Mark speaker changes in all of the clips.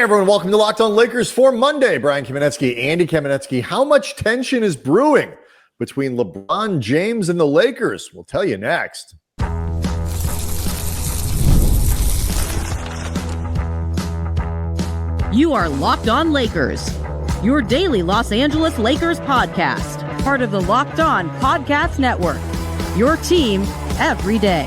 Speaker 1: Everyone, welcome to Locked On Lakers for Monday. Brian Kamenetsky, Andy Kamenetsky. How much tension is brewing between LeBron James and the Lakers? We'll tell you next.
Speaker 2: You are Locked On Lakers, your daily Los Angeles Lakers podcast, part of the Locked On Podcast Network, your team every day.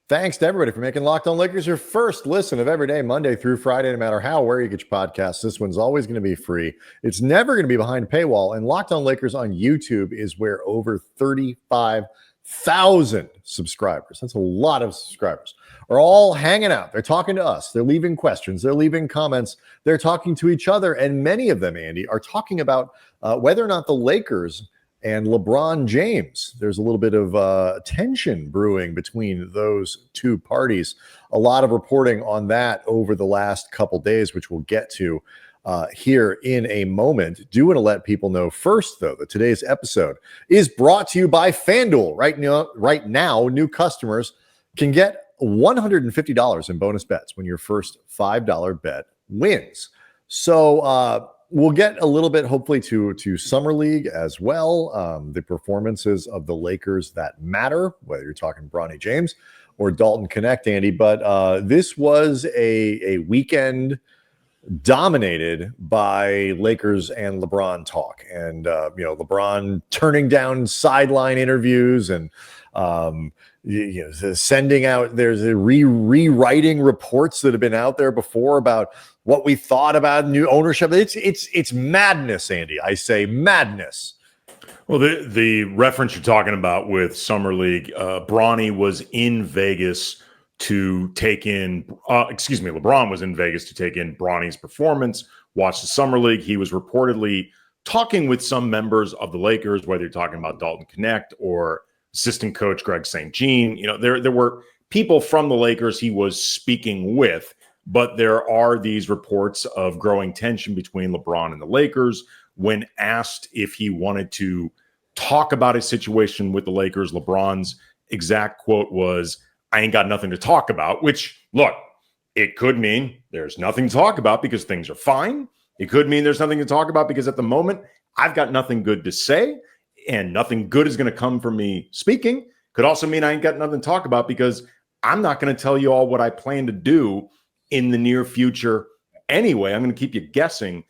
Speaker 1: Thanks to everybody for making Locked On Lakers your first listen of every day, Monday through Friday, no matter how, where you get your podcasts. This one's always going to be free. It's never going to be behind a paywall. And Locked On Lakers on YouTube is where over 35,000 subscribers, that's a lot of subscribers, are all hanging out. They're talking to us. They're leaving questions. They're leaving comments. They're talking to each other. And many of them, Andy, are talking about whether or not the Lakers and LeBron James, there's a little bit of tension brewing between those two parties. A lot of reporting on that over the last couple days, which we'll get to here in a moment. Do want to let people know first, though, that today's episode is brought to you by FanDuel. Right now, new customers can get $150 in bonus bets when your first $5 bet wins. So, we'll get a little bit, hopefully, to Summer League as well. The performances of the Lakers that matter, whether you're talking Bronny James or Dalton Connect, Andy. But this was a weekend dominated by Lakers and LeBron talk. And, LeBron turning down sideline interviews and sending out, there's rewriting reports that have been out there before about what we thought about new ownership. It's madness, Andy. I say madness.
Speaker 3: Well, the reference you're talking about with Summer League, Bronny was in Vegas to take in, LeBron was in Vegas to take in Bronny's performance, watch the Summer League. He was reportedly talking with some members of the Lakers, whether you're talking about Dalton Connect or assistant coach Greg St. Jean. There were people from the Lakers he was speaking with, but there are these reports of growing tension between LeBron and the Lakers. When asked if he wanted to talk about his situation with the Lakers, LeBron's exact quote was, "I ain't got nothing to talk about," which, look, it could mean there's nothing to talk about because things are fine. It could mean there's nothing to talk about because at the moment I've got nothing good to say and nothing good is going to come from me speaking. Could also mean I ain't got nothing to talk about because I'm not going to tell you all what I plan to do in the near future anyway. I'm going to keep you guessing.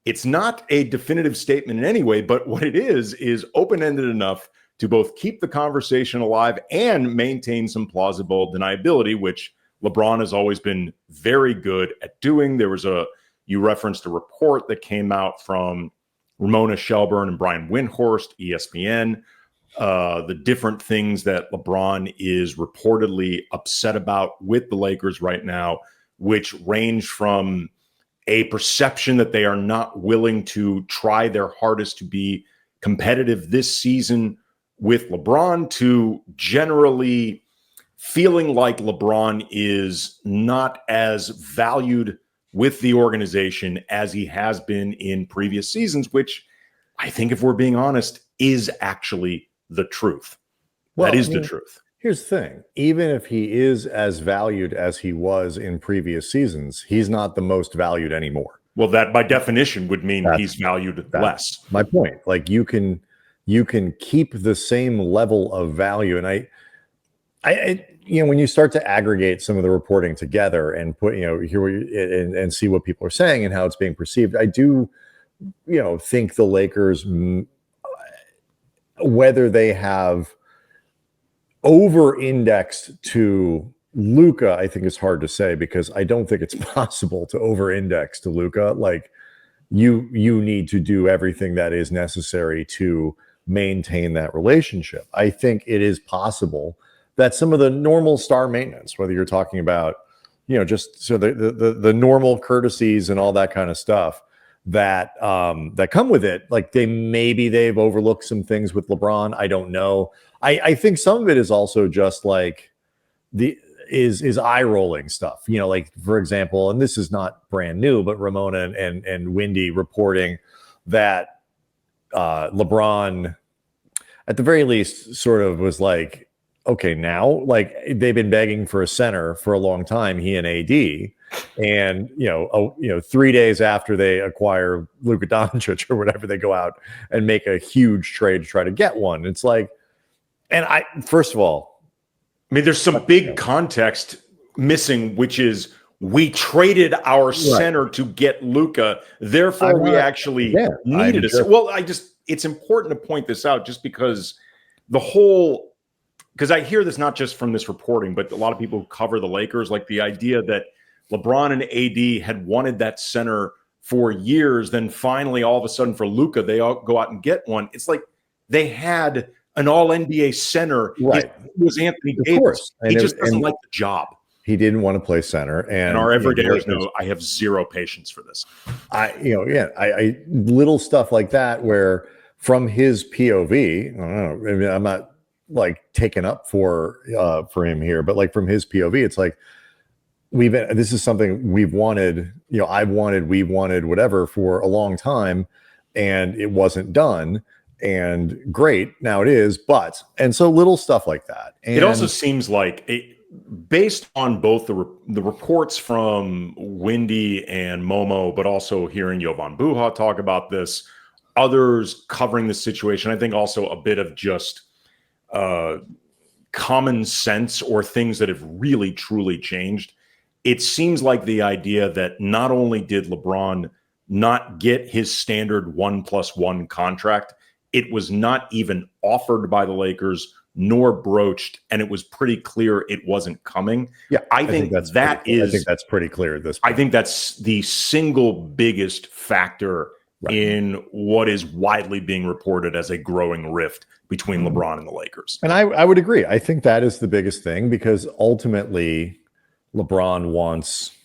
Speaker 3: It's not a definitive statement in any way, but what it is open-ended enough to both keep the conversation alive and maintain some plausible deniability, which LeBron has always been very good at doing. You referenced a report that came out from Ramona Shelburne and Brian Windhorst, ESPN, the different things that LeBron is reportedly upset about with the Lakers right now, which range from a perception that they are not willing to try their hardest to be competitive this season with LeBron to generally feeling like LeBron is not as valued with the organization as he has been in previous seasons, which I think, if we're being honest, is actually the truth. Well, that is the truth.
Speaker 1: Here's the thing. Even if he is as valued as he was in previous seasons, he's not the most valued anymore.
Speaker 3: Well, that by definition would mean he's valued less.
Speaker 1: My point. Like you can keep the same level of value. And I when you start to aggregate some of the reporting together and put, hear and see what people are saying and how it's being perceived, I do, think the Lakers, whether they have over-indexed to Luka, I think it's hard to say because I don't think it's possible to over-index to Luka. Like you need to do everything that is necessary to maintain that relationship. I think it is possible that some of the normal star maintenance, whether you're talking about, just so the normal courtesies and all that kind of stuff that come with it, like they've overlooked some things with LeBron. I don't know. I think some of it is also just like is eye rolling stuff. Like for example, and this is not brand new, but Ramona and Wendy reporting that LeBron, at the very least, sort of was like, okay, now like they've been begging for a center for a long time, he and AD, and 3 days after they acquire Luka Dončić or whatever, they go out and make a huge trade to try to get one. It's like, and first of all,
Speaker 3: I mean, there's some big context missing, which is we traded our center to get Luka. Therefore, we actually needed a. Well, it's important to point this out just because because I hear this not just from this reporting, but a lot of people who cover the Lakers, like the idea that LeBron and AD had wanted that center for years. Then finally, all of a sudden for Luka, they all go out and get one. It's like they had an all-NBA center.
Speaker 1: Right.
Speaker 3: It was Anthony Davis. He just doesn't like the job.
Speaker 1: He didn't want to play center. And
Speaker 3: our everydayers know I have zero patience for this.
Speaker 1: I little stuff like that where from his POV, I don't know, I mean, I'm not like taken up for him here, but like from his POV, it's like this is something we've wanted, we've wanted whatever for a long time, and it wasn't done. And great, now it is, and so little stuff like that. And
Speaker 3: it also seems like based on both the reports from Windy and Momo, but also hearing Jovan Buha talk about this, others covering the situation, I think also a bit of just common sense or things that have really truly changed. It seems like the idea that not only did LeBron not get his standard 1+1 contract, it was not even offered by the Lakers nor broached, and it was pretty clear it wasn't coming.
Speaker 1: Yeah,
Speaker 3: I think that's
Speaker 1: pretty clear at this point.
Speaker 3: I think that's the single biggest factor in what is widely being reported as a growing rift between LeBron and the Lakers.
Speaker 1: And I would agree. I think that is the biggest thing, because ultimately LeBron wants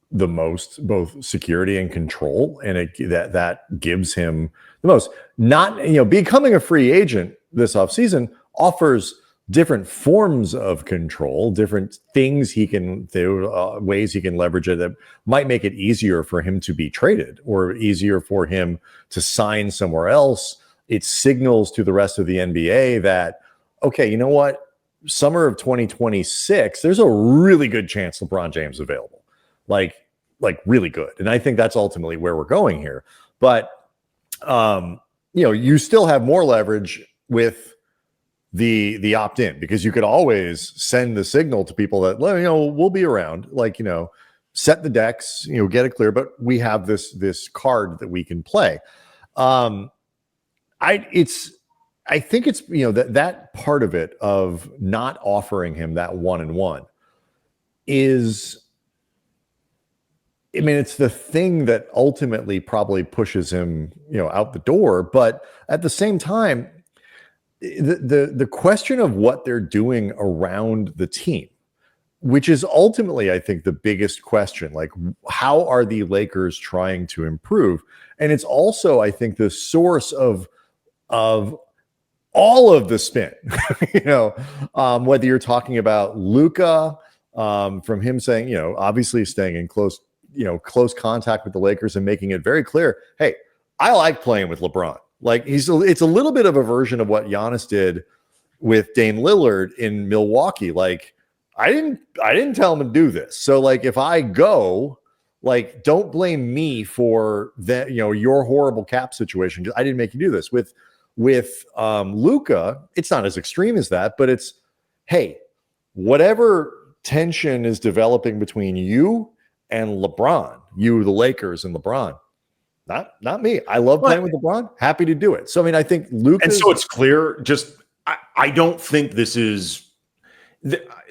Speaker 1: the most, both security and control, and that gives him the most. Not, becoming a free agent this offseason offers different forms of control, different things he can do, ways he can leverage it that might make it easier for him to be traded or easier for him to sign somewhere else. It signals to the rest of the NBA that, okay, you know what? Summer of 2026, there's a really good chance LeBron James is available. Like really good. And I think that's ultimately where we're going here. But, you still have more leverage with the opt-in, because you could always send the signal to people that, we'll be around, set the decks, get it clear, but we have this card that we can play. I think it's, that part of it, of not offering him that 1-and-1 is, it's the thing that ultimately probably pushes him, out the door. But at the same time, the question of what they're doing around the team, which is ultimately, I think, the biggest question, like how are the Lakers trying to improve? And it's also, I think, the source of all of the spin, whether you're talking about Luka, from him saying, obviously staying in close contact with the Lakers and making it very clear, hey, I like playing with LeBron. Like it's a little bit of a version of what Giannis did with Dame Lillard in Milwaukee. Like I didn't tell him to do this. So like if I go, like don't blame me for that, your horrible cap situation, because I didn't make you do this. With Luka, it's not as extreme as that, but it's, hey, whatever tension is developing between you and LeBron, you, the Lakers, and LeBron. Not me. I love playing with LeBron. Happy to do it. So, I think Luka.
Speaker 3: And so it's clear, just, I don't think this is,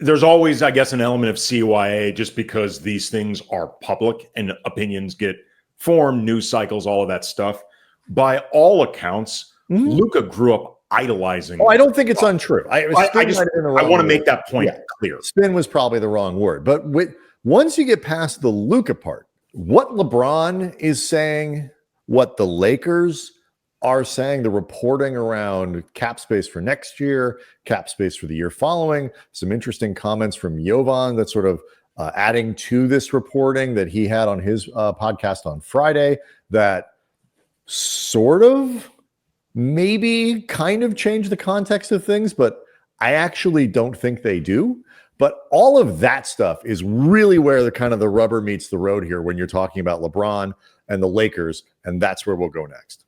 Speaker 3: there's always, I guess, an element of CYA just because these things are public and opinions get formed, news cycles, all of that stuff. By all accounts, Luka grew up idolizing.
Speaker 1: Oh, I don't think it's untrue. I want
Speaker 3: to make that point clear.
Speaker 1: Spin was probably the wrong word. But once you get past the Luka part, what LeBron is saying, what the Lakers are saying, the reporting around cap space for next year, cap space for the year following, some interesting comments from Jovan that's sort of adding to this reporting that he had on his podcast on Friday that sort of maybe kind of changed the context of things, but I actually don't think they do. But all of that stuff is really where the kind of the rubber meets the road here when you're talking about LeBron and the Lakers, and that's where we'll go next.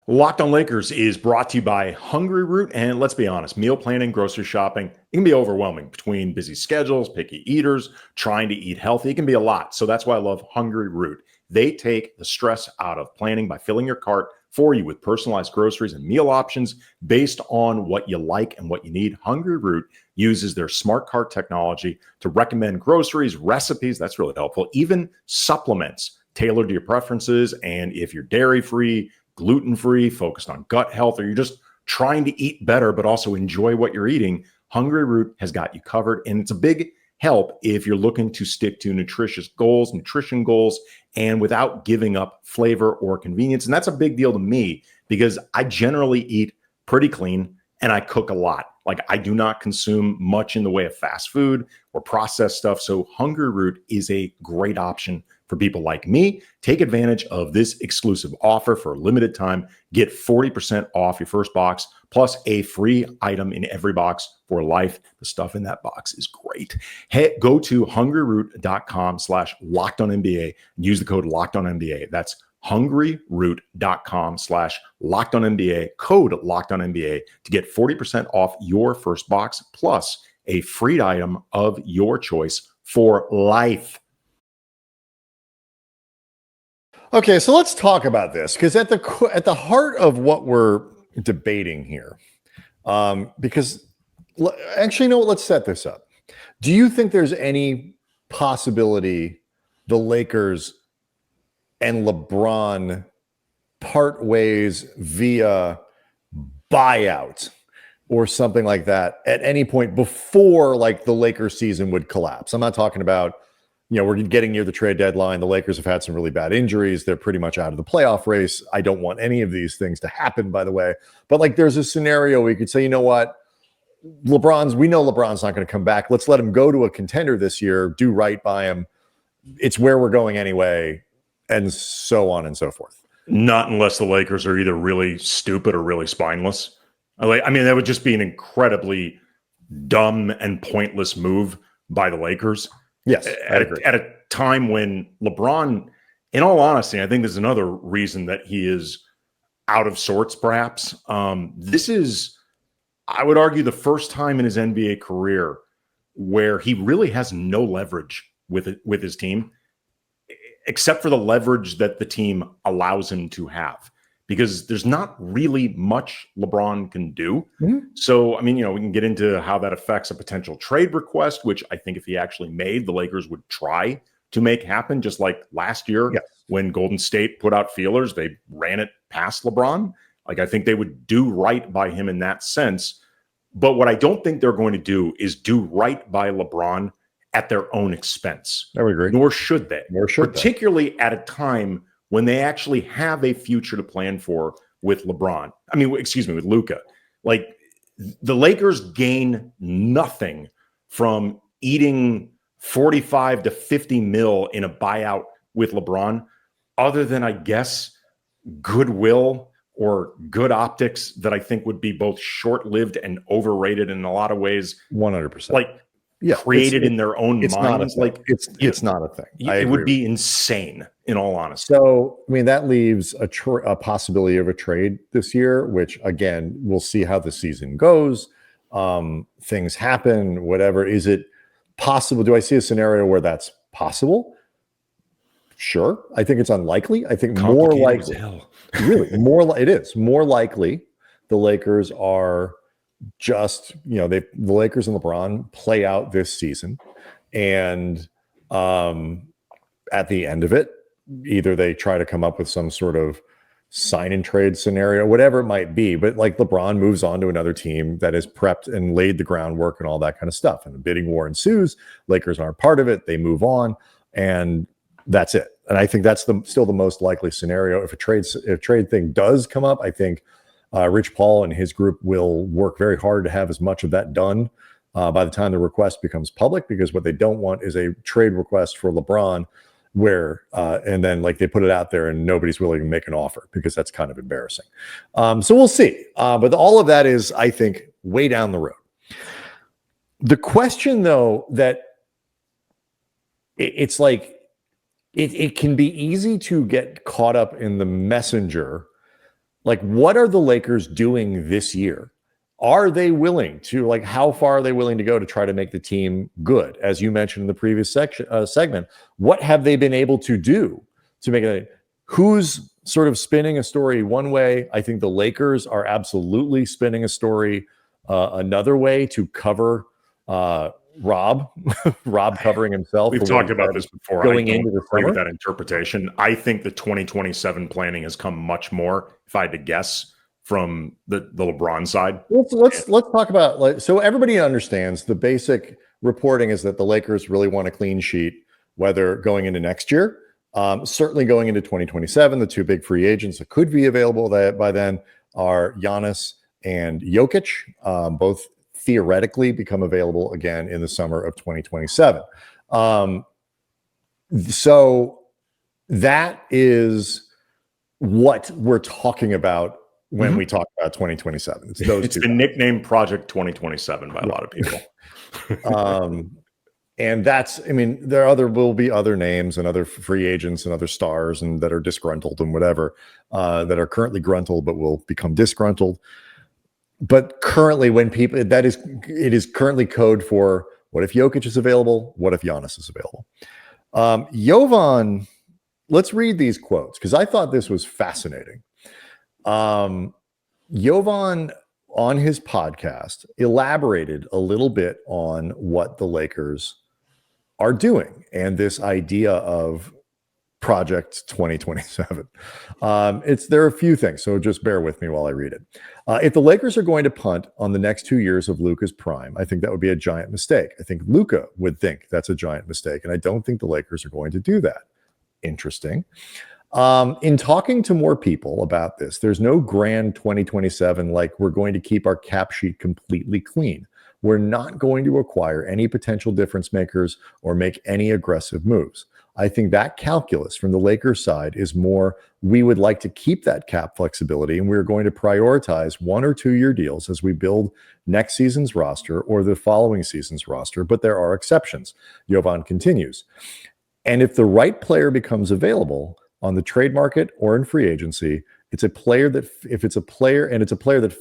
Speaker 3: Locked on Lakers is brought to you by Hungry Root. And let's be honest, meal planning, grocery shopping, it can be overwhelming between busy schedules, picky eaters, trying to eat healthy. It can be a lot. So that's why I love Hungry Root. They take the stress out of planning by filling your cart for you with personalized groceries and meal options based on what you like and what you need. Hungry Root uses their smart cart technology to recommend groceries, recipes, that's really helpful, even supplements tailored to your preferences. And if you're dairy-free, gluten-free, focused on gut health, or you're just trying to eat better but also enjoy what you're eating, Hungry Root has got you covered. And it's a big help if you're looking to stick to nutrition goals, and without giving up flavor or convenience. And that's a big deal to me because I generally eat pretty clean and I cook a lot. Like, I do not consume much in the way of fast food or processed stuff. So Hungry Root is a great option for people like me. Take advantage of this exclusive offer for a limited time. Get 40% off your first box plus a free item in every box for life. The stuff in that box is great. Go to hungryroot.com/lockedonnba. Use the code LOCKEDONNBA. That's hungryroot.com/lockedonnba, code LOCKEDONNBA to get 40% off your first box plus a free item of your choice for life.
Speaker 1: Okay, so let's talk about this, because at the heart of what we're debating here, because actually, you know what? Let's set this up. Do you think there's any possibility the Lakers and LeBron part ways via buyout or something like that at any point before like the Lakers season would collapse? I'm not talking about, we're getting near the trade deadline. The Lakers have had some really bad injuries. They're pretty much out of the playoff race. I don't want any of these things to happen, by the way. But like, there's a scenario where you could say, you know what? We know LeBron's not going to come back. Let's let him go to a contender this year, do right by him. It's where we're going anyway, and so on and so forth.
Speaker 3: Not unless the Lakers are either really stupid or really spineless. I mean, that would just be an incredibly dumb and pointless move by the Lakers.
Speaker 1: Yes,
Speaker 3: at a time when LeBron, in all honesty, I think there's another reason that he is out of sorts, perhaps. This is, I would argue, the first time in his NBA career where he really has no leverage with his team, except for the leverage that the team allows him to have, because there's not really much LeBron can do. Mm-hmm. So, I mean, we can get into how that affects a potential trade request, which I think if he actually made, the Lakers would try to make happen, just like last year. Yes. When Golden State put out feelers, they ran it past LeBron. Like, I think they would do right by him in that sense. But what I don't think they're going to do is do right by LeBron at their own expense.
Speaker 1: I would agree.
Speaker 3: Nor should they.
Speaker 1: Particularly
Speaker 3: at a time when they actually have a future to plan for with LeBron. I mean, with Luka. Like, the Lakers gain nothing from eating 45 to 50 mil in a buyout with LeBron, other than, I guess, goodwill or good optics that I think would be both short-lived and overrated in a lot of ways.
Speaker 1: 100%.
Speaker 3: Like, created in their own minds. Like,
Speaker 1: it's not a thing.
Speaker 3: It would be insane, in all honesty.
Speaker 1: So, I mean, that leaves a possibility of a trade this year, which, again, we'll see how the season goes. Things happen, whatever. Is it possible? Do I see a scenario where that's possible? Sure. I think it's unlikely. I think more likely. Really, it is more likely the Lakers are just, the Lakers and LeBron play out this season, and at the end of it, either they try to come up with some sort of sign and trade scenario, whatever it might be, but like LeBron moves on to another team that has prepped and laid the groundwork and all that kind of stuff, and the bidding war ensues. Lakers aren't part of it. They move on, and that's it. And I think that's still the most likely scenario. If a trade thing does come up, I think Rich Paul and his group will work very hard to have as much of that done by the time the request becomes public, because what they don't want is a trade request for LeBron where and then like they put it out there and nobody's willing to make an offer because that's kind of embarrassing. So we'll see. But all of that is, I think, way down the road. The question, though, that it's like it can be easy to get caught up in the messenger. Like, what are the Lakers doing this year? Are they willing to, like, how far are they willing to go to try to make the team good? As you mentioned in the previous segment, what have they been able to do to make it? Who's sort of spinning a story one way? I think the Lakers are absolutely spinning a story another way to cover Rob covering himself.
Speaker 3: We've talked about this before.
Speaker 1: Going
Speaker 3: I don't
Speaker 1: into the
Speaker 3: agree with
Speaker 1: summer.
Speaker 3: that interpretation. I think the 2027 planning has come much more, if I had to guess, from the LeBron side.
Speaker 1: Let's talk about, like, so everybody understands the basic reporting is that the Lakers really want a clean sheet, whether going into next year, certainly going into 2027. The two big free agents that could be available by then are Giannis and Jokic, both theoretically become available again in the summer of 2027. So that is what we're talking about when we talk about 2027. It's those
Speaker 3: it's
Speaker 1: two.
Speaker 3: the nickname Project 2027 by a lot of people.
Speaker 1: And that's, I mean, will be other names and other free agents and other stars and that are disgruntled and whatever, that are currently gruntled but will become disgruntled. But currently, it is currently code for what if Jokic is available? What if Giannis is available? Jovan, let's read these quotes because I thought this was fascinating. Jovan on his podcast elaborated a little bit on what the Lakers are doing and this idea of Project 2027. There are a few things, so just bear with me while I read it. If the Lakers are going to punt on the next 2 years of Luka's prime, I think that would be a giant mistake. I think Luka would think that's a giant mistake, and I don't think the Lakers are going to do that. Interesting. In talking to more people about this, there's no grand 2027 like we're going to keep our cap sheet completely clean. We're not going to acquire any potential difference makers or make any aggressive moves. I think that calculus from the Lakers side is more, we would like to keep that cap flexibility and we're going to prioritize 1 or 2 year deals as we build next season's roster or the following season's roster, but there are exceptions. Jovan continues. And if the right player becomes available on the trade market or in free agency, it's a player that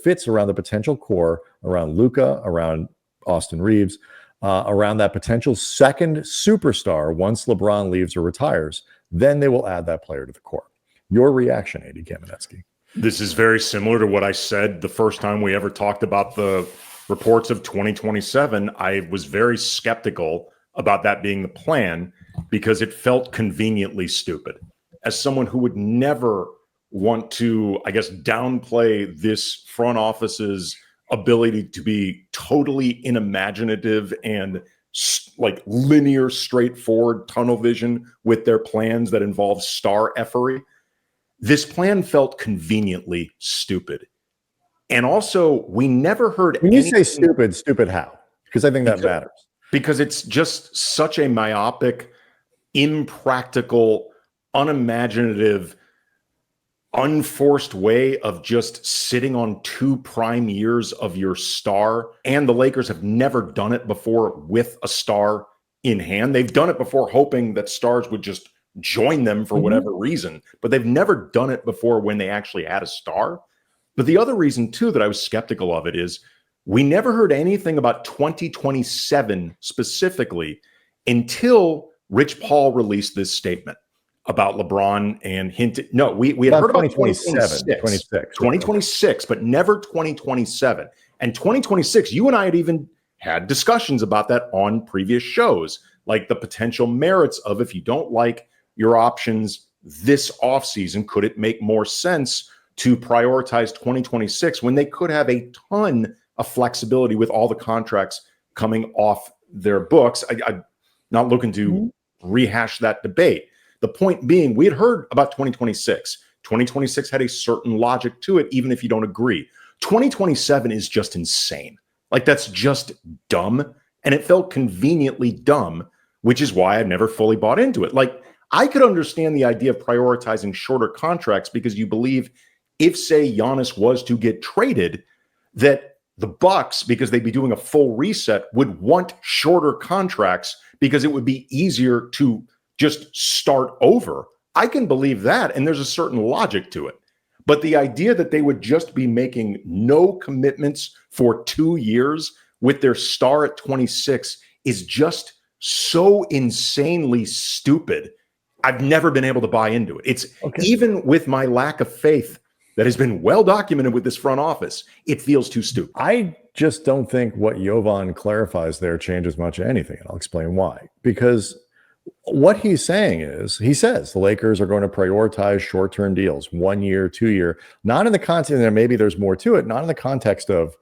Speaker 1: fits around the potential core, around Luka, around Austin Reeves, around that potential second superstar once LeBron leaves or retires, then they will add that player to the core. Your reaction, A.D. Kamenetsky?
Speaker 3: This is very similar to what I said the first time we ever talked about the reports of 2027. I was very skeptical about that being the plan because it felt conveniently stupid. As someone who would never want to, I guess, downplay this front office's ability to be totally unimaginative and like linear, straightforward tunnel vision with their plans that involve star effery. This plan felt conveniently stupid. And also, we never heard
Speaker 1: when you say stupid how? Because I think that matters.
Speaker 3: Because it's just such a myopic, impractical, unimaginative, unforced way of just sitting on 2 prime years of your star. And the Lakers have never done it before with a star in hand. They've done it before hoping that stars would just join them for whatever reason, but they've never done it before when they actually had a star. But the other reason too that I was skeptical of it is we never heard anything about 2027 specifically until Rich Paul released this statement about LeBron and hinted. No, we had heard about 2026, but never 2027. And 2026, you and I had even had discussions about that on previous shows, like the potential merits of if you don't like your options this offseason, could it make more sense to prioritize 2026 when they could have a ton of flexibility with all the contracts coming off their books? I'm not looking to rehash that debate. The point being, we had heard about 2026. 2026 had a certain logic to it, even if you don't agree. 2027 is just insane. Like, that's just dumb. And it felt conveniently dumb, which is why I've never fully bought into it. Like, I could understand the idea of prioritizing shorter contracts because you believe if, say, Giannis was to get traded, that the Bucks, because they'd be doing a full reset, would want shorter contracts because it would be easier to just start over. I can believe that, and there's a certain logic to it. But the idea that they would just be making no commitments for 2 years with their star at 26 is just so insanely stupid. I've never been able to buy into it. It's even with my lack of faith that has been well documented with this front office, it feels too stupid.
Speaker 1: I just don't think what Jovan clarifies there changes much of anything, and I'll explain why. Because what he's saying is, he says the Lakers are going to prioritize short-term deals, 1 year, 2 year, not in the context, and maybe there's more to it, not in the context of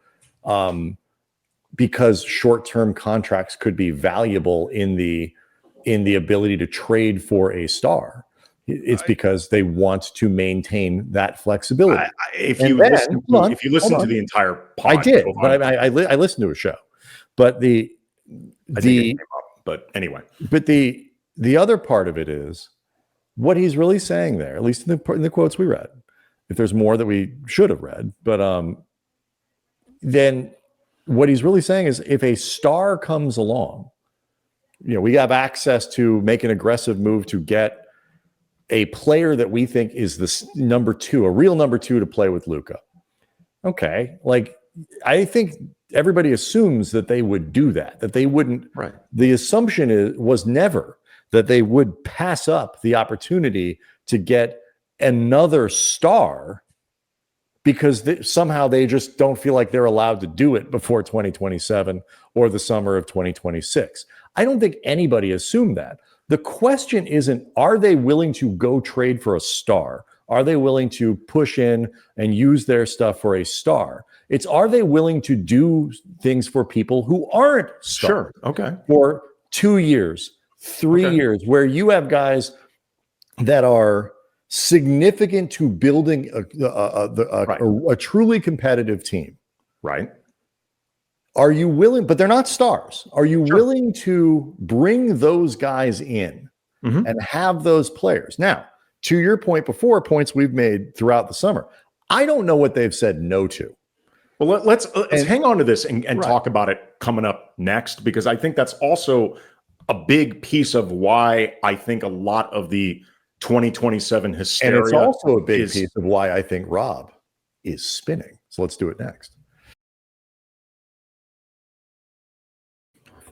Speaker 1: because short-term contracts could be valuable in the ability to trade for a star. It's because they want to maintain that flexibility.
Speaker 3: If you listen to the entire pod,
Speaker 1: I did, but I listened to a show. But
Speaker 3: but anyway,
Speaker 1: but the other part of it is what he's really saying there, at least in the quotes we read. If there's more that we should have read, but then what he's really saying is if a star comes along, we have access to make an aggressive move to get a player that we think is the number two, a real number two to play with Luka. Okay. I think everybody assumes that they would do that they wouldn't.
Speaker 3: Right.
Speaker 1: The assumption was never that they would pass up the opportunity to get another star because somehow they just don't feel like they're allowed to do it before 2027 or the summer of 2026. I don't think anybody assumed that. The question isn't, are they willing to go trade for a star? Are they willing to push in and use their stuff for a star? It's, are they willing to do things for people who aren't stars?
Speaker 3: Sure. Okay.
Speaker 1: For 2 years, 3 years, where you have guys that are significant to building a truly competitive team.
Speaker 3: Right.
Speaker 1: Are you willing, but they're not stars. Are you willing to bring those guys in and have those players? Now, to your point before, points we've made throughout the summer, I don't know what they've said no to.
Speaker 3: Well, let's hang on to this and talk about it coming up next, because I think that's also a big piece of why I think a lot of the 2027 hysteria.
Speaker 1: And it's also a big piece of why I think Rob is spinning. So let's do it next.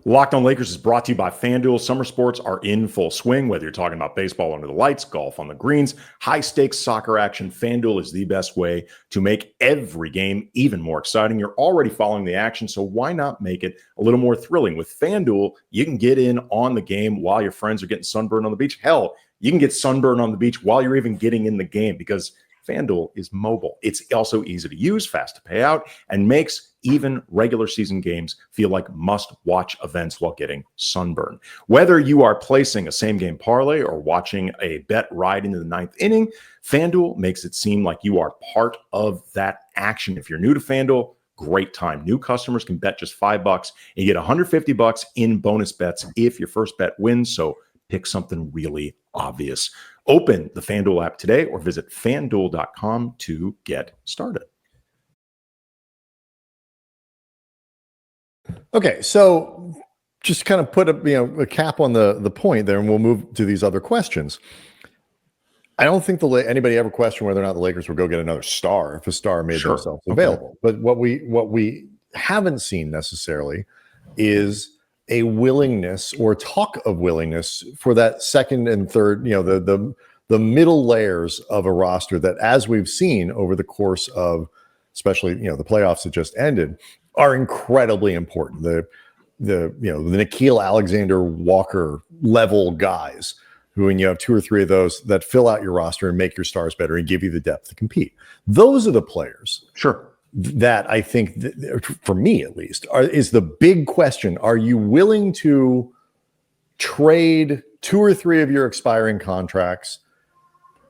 Speaker 3: Locked on Lakers is brought to you by FanDuel. Summer sports are in full swing, whether you're talking about baseball under the lights, golf on the greens, high-stakes soccer action. FanDuel is the best way to make every game even more exciting. You're already following the action, so why not make it a little more thrilling? With FanDuel, you can get in on the game while your friends are getting sunburned on the beach. Hell, you can get sunburned on the beach while you're even getting in the game, because FanDuel is mobile. It's also easy to use, fast to pay out, and makes even regular season games feel like must-watch events while getting sunburned. Whether you are placing a same-game parlay or watching a bet ride into the ninth inning, FanDuel makes it seem like you are part of that action. If you're new to FanDuel, great time. New customers can bet just $5 and you get $150 in bonus bets if your first bet wins. So pick something really obvious. Open the FanDuel app today or visit FanDuel.com to get started.
Speaker 1: Okay, so just kind of put a cap on the point there, and we'll move to these other questions. I don't think anybody ever questioned whether or not the Lakers would go get another star if a star made themselves available. But what we haven't seen necessarily is a willingness or talk of willingness for that second and third, the middle layers of a roster that, as we've seen over the course of, especially the playoffs that just ended, are incredibly important. The Nickeil Alexander-Walker level guys who, when you have 2 or 3 of those that fill out your roster and make your stars better and give you the depth to compete, those are the players.
Speaker 3: Sure.
Speaker 1: That I think, for me at least, is the big question. Are you willing to trade 2 or 3 of your expiring contracts,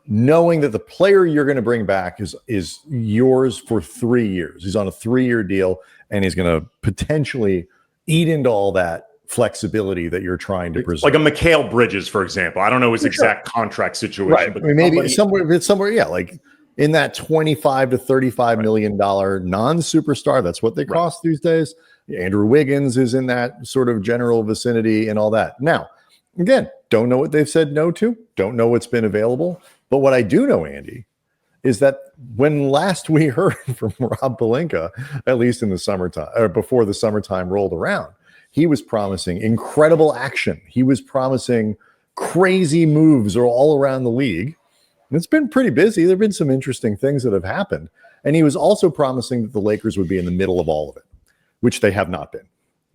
Speaker 1: knowing that the player you're going to bring back is yours for 3 years? He's on a 3-year deal, and he's going to potentially eat into all that flexibility that you're trying to preserve.
Speaker 3: Like a Mikal Bridges, for example. I don't know his exact contract situation,
Speaker 1: right?
Speaker 3: but
Speaker 1: I mean, maybe somewhere, yeah, like in that $25 to $35 million non-superstar. That's what they cost these days. Andrew Wiggins is in that sort of general vicinity and all that. Now, again, don't know what they've said no to. Don't know what's been available. But what I do know, Andy, is that when last we heard from Rob Pelinka, at least in the summertime or before the summertime rolled around, he was promising incredible action. He was promising crazy moves all around the league. And it's been pretty busy. There have been some interesting things that have happened. And he was also promising that the Lakers would be in the middle of all of it, which they have not been.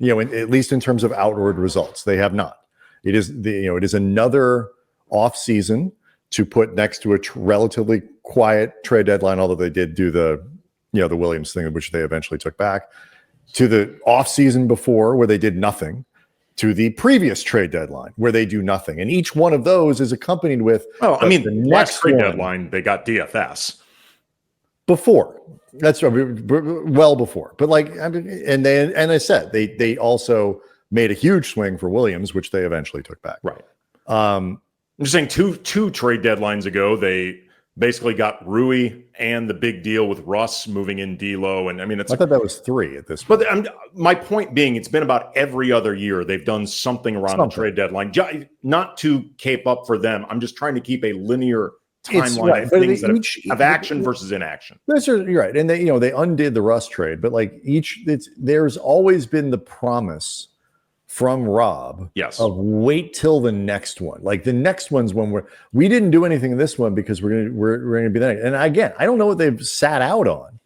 Speaker 1: At least in terms of outward results, they have not. It is another off season to put next to a relatively quiet trade deadline, although they did do the Williams thing, which they eventually took back, to the off season before where they did nothing, to the previous trade deadline where they do nothing. And each one of those is accompanied with,
Speaker 3: the next trade deadline, they got DFS.
Speaker 1: Before. That's well before. But I said they also made a huge swing for Williams, which they eventually took back.
Speaker 3: Right. I'm just saying two trade deadlines ago, they basically got Rui and the big deal with Russ moving in D'Lo. And I thought
Speaker 1: that was 3 at this point.
Speaker 3: But my point being, it's been about every other year they've done something around the trade deadline, not to cape up for them. I'm just trying to keep a linear timeline of things that have action versus inaction.
Speaker 1: You're right. And they undid the Russ trade, but there's always been the promise from Rob of wait till the next one. Like the next one's when we didn't do anything in this one because we're gonna be there. And again, I don't know what they've sat out on,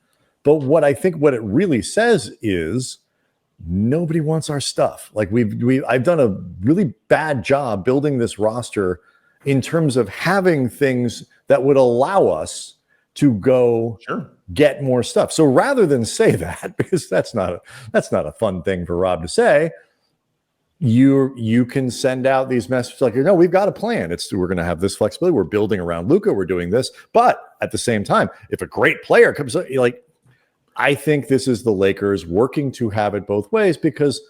Speaker 1: but what it really says is nobody wants our stuff. Like I've done a really bad job building this roster in terms of having things that would allow us to go get more stuff. So rather than say that, because that's not a fun thing for Rob to say, you can send out these messages like, no, we've got a plan. We're going to have this flexibility. We're building around Luka. We're doing this. But at the same time, if a great player comes, I think this is the Lakers working to have it both ways, because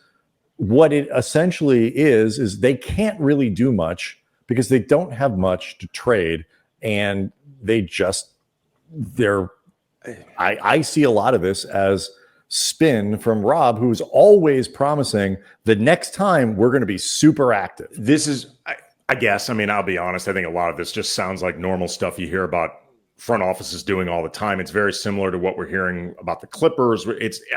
Speaker 1: what it essentially is they can't really do much because they don't have much to trade. And I see a lot of this as spin from Rob, who's always promising the next time we're going to be super active.
Speaker 3: This is, I guess, I'll be honest, I think a lot of this just sounds like normal stuff you hear about front offices doing all the time. It's very similar to what we're hearing about the Clippers.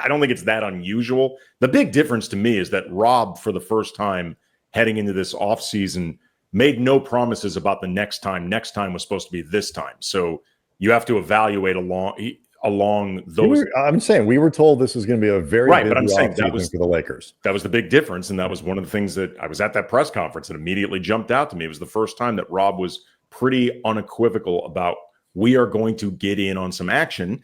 Speaker 3: I don't think it's that unusual. The big difference to me is that Rob, for the first time heading into this offseason, made no promises about the next time. Next time was supposed to be this time. So you have to evaluate along those.
Speaker 1: I'm saying we were told this was going to be a very
Speaker 3: right, but I'm saying that was
Speaker 1: for the Lakers.
Speaker 3: That was the big difference, and that was one of the things that I was at that press conference and immediately jumped out to me. It was the first time that Rob was pretty unequivocal about we are going to get in on some action.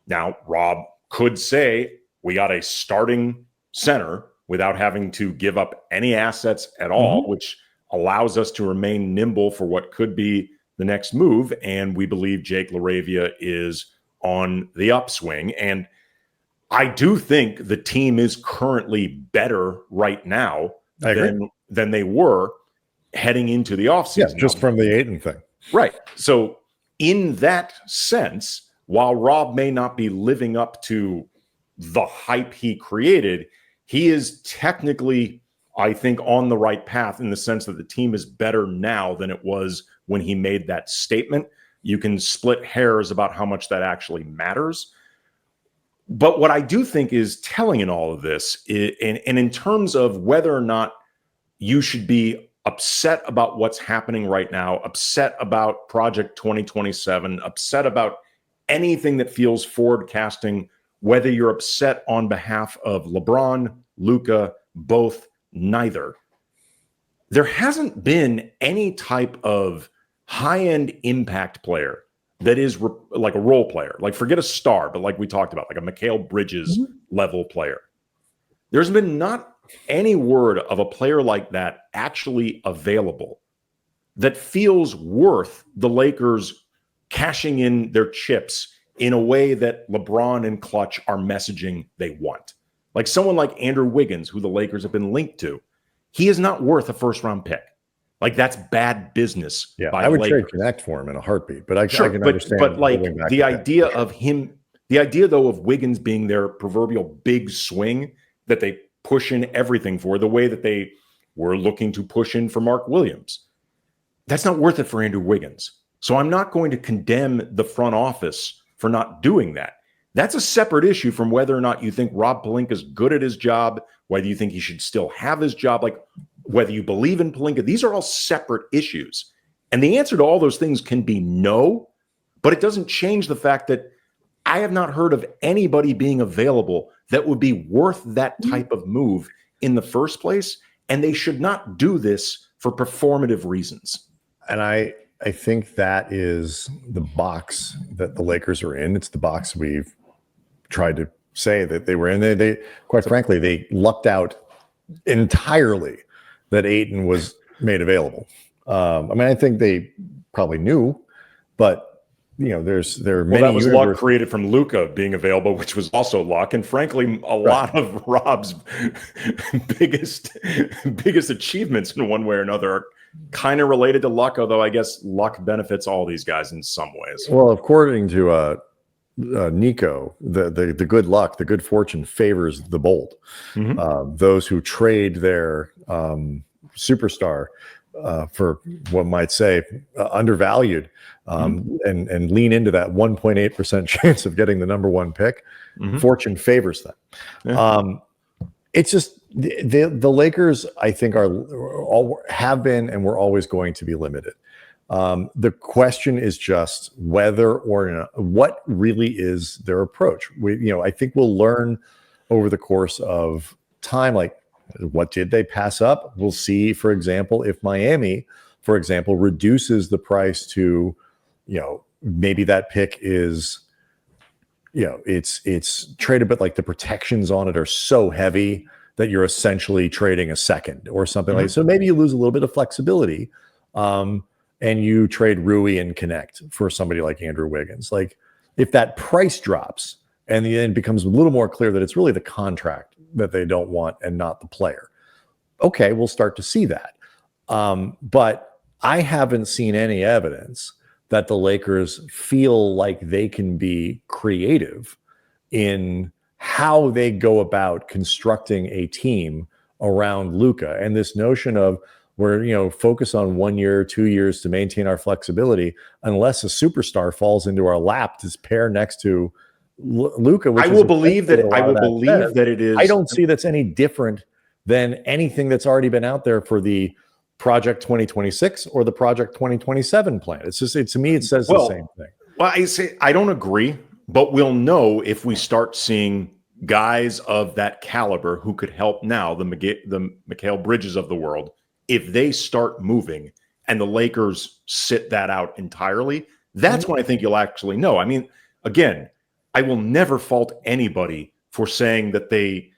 Speaker 3: Now, Rob could say we got a starting center without having to give up any assets at all, which allows us to remain nimble for what could be the next move. And we believe Jake LaRavia is on the upswing. And I do think the team is currently better right now than they were heading into the offseason.
Speaker 1: Yeah, just from the Ayton thing.
Speaker 3: Right. So in that sense, while Rob may not be living up to the hype he created, he is technically, I think, on the right path in the sense that the team is better now than it was when he made that statement. You can split hairs about how much that actually matters. But what I do think is telling in all of this, and in terms of whether or not you should be upset about what's happening right now, upset about Project 2027, upset about anything that feels forward-casting, whether you're upset on behalf of LeBron, Luka, both, neither. There hasn't been any type of high-end impact player that is like a role player, like forget a star, but like we talked about, like a Mikal Bridges level player. There's been not any word of a player like that actually available that feels worth the Lakers cashing in their chips in a way that LeBron and Clutch are messaging they want. Like someone like Andrew Wiggins, who the Lakers have been linked to. he is not worth a first-round pick. Like, that's bad business.
Speaker 1: Yeah,
Speaker 3: by
Speaker 1: I would
Speaker 3: Lakers.
Speaker 1: trade Connect for him in a heartbeat, but I can
Speaker 3: but,
Speaker 1: understand.
Speaker 3: But like the idea
Speaker 1: sure.
Speaker 3: of him, the idea though of Wiggins being their proverbial big swing that they push in everything for, the way that they were looking to push in for Mark Williams, that's not worth it for Andrew Wiggins. So I'm not going to condemn the front office for not doing that. That's a separate issue from whether or not you think Rob Pelinka is good at his job, whether you think he should still have his job, like whether you believe in Pelinka. These are all separate issues. And the answer to all those things can be no, but it doesn't change the fact that I have not heard of anybody being available that would be worth that type of move in the first place. And they should not do this for performative reasons.
Speaker 1: And I think that is the box that the Lakers are in. It's the box we've tried to say that they were in. They quite frankly, they lucked out entirely that Ayton was made available. I mean, I think they probably knew, but there are many.
Speaker 3: That was luck created from Luka being available, which was also luck. And frankly, a lot of Rob's biggest achievements in one way or another are kind of related to luck, although I guess luck benefits all these guys in some ways.
Speaker 1: Well, according to Nico, the good luck, the good fortune favors the bold. Mm-hmm. Those who trade their superstar for what might say undervalued and lean into that 1.8% chance of getting the number one pick, fortune favors them. Yeah. It's just the Lakers, I think, have been and we're always going to be limited. The question is just whether or not, what really is their approach. I think we'll learn over the course of time, like, what did they pass up? We'll see, for example, if Miami, for example, reduces the price to, maybe that pick is, it's traded, but like the protections on it are so heavy that you're essentially trading a second or something like that. So maybe you lose a little bit of flexibility and you trade Rui and Connect for somebody like Andrew Wiggins. Like, if that price drops and then it becomes a little more clear that it's really the contract that they don't want and not the player, okay, we'll start to see that. But I haven't seen any evidence that the Lakers feel like they can be creative in how they go about constructing a team around Luka. And this notion of we're, focus on 1 year, 2 years to maintain our flexibility, unless a superstar falls into our lap to pair next to Luka.
Speaker 3: I will believe that it is.
Speaker 1: I don't see that's any different than anything that's already been out there for the Project 2026 or the Project 2027 plan. It's just, to me, it says the same thing.
Speaker 3: Well, I don't agree, but we'll know if we start seeing guys of that caliber who could help now, the Mikal Bridges of the world, if they start moving and the Lakers sit that out entirely. That's when I think you'll actually know. I mean, again, I will never fault anybody for saying that they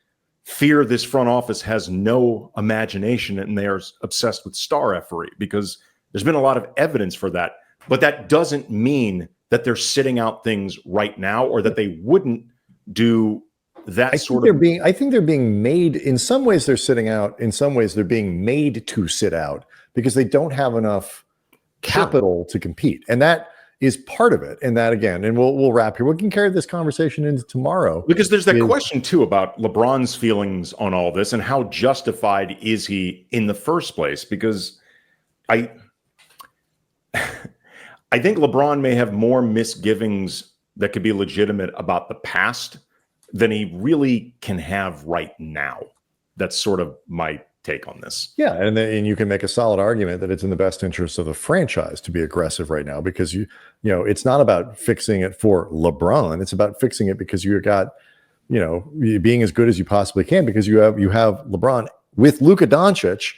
Speaker 3: fear this front office has no imagination and they are obsessed with star effery, because there's been a lot of evidence for that. But that doesn't mean that they're sitting out things right now or that they wouldn't do that sort of.
Speaker 1: I think they're being made, in some ways they're sitting out, in some ways they're being made to sit out because they don't have enough capital to compete. And that is part of it. And that, again, and we'll wrap here. We can carry this conversation into tomorrow.
Speaker 3: Because there's that question too about LeBron's feelings on all this and how justified is he in the first place? Because I think LeBron may have more misgivings that could be legitimate about the past than he really can have right now. That's sort of my take on this.
Speaker 1: Yeah, and you can make a solid argument that it's in the best interest of the franchise to be aggressive right now, because it's not about fixing it for LeBron. It's about fixing it because you got, being as good as you possibly can, because you have LeBron with Luka Dončić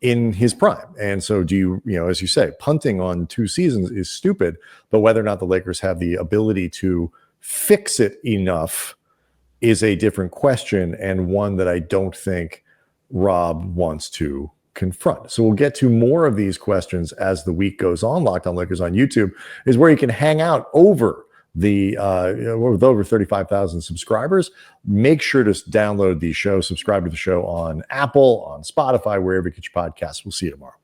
Speaker 1: in his prime. And so do you, as you say, punting on 2 seasons is stupid, but whether or not the Lakers have the ability to fix it enough is a different question, and one that I don't think Rob wants to confront. So we'll get to more of these questions as the week goes on. Locked On Lakers on YouTube is where you can hang out over with over 35,000 subscribers. Make sure to download the show, subscribe to the show on Apple, on Spotify, wherever you get your podcasts. We'll see you tomorrow.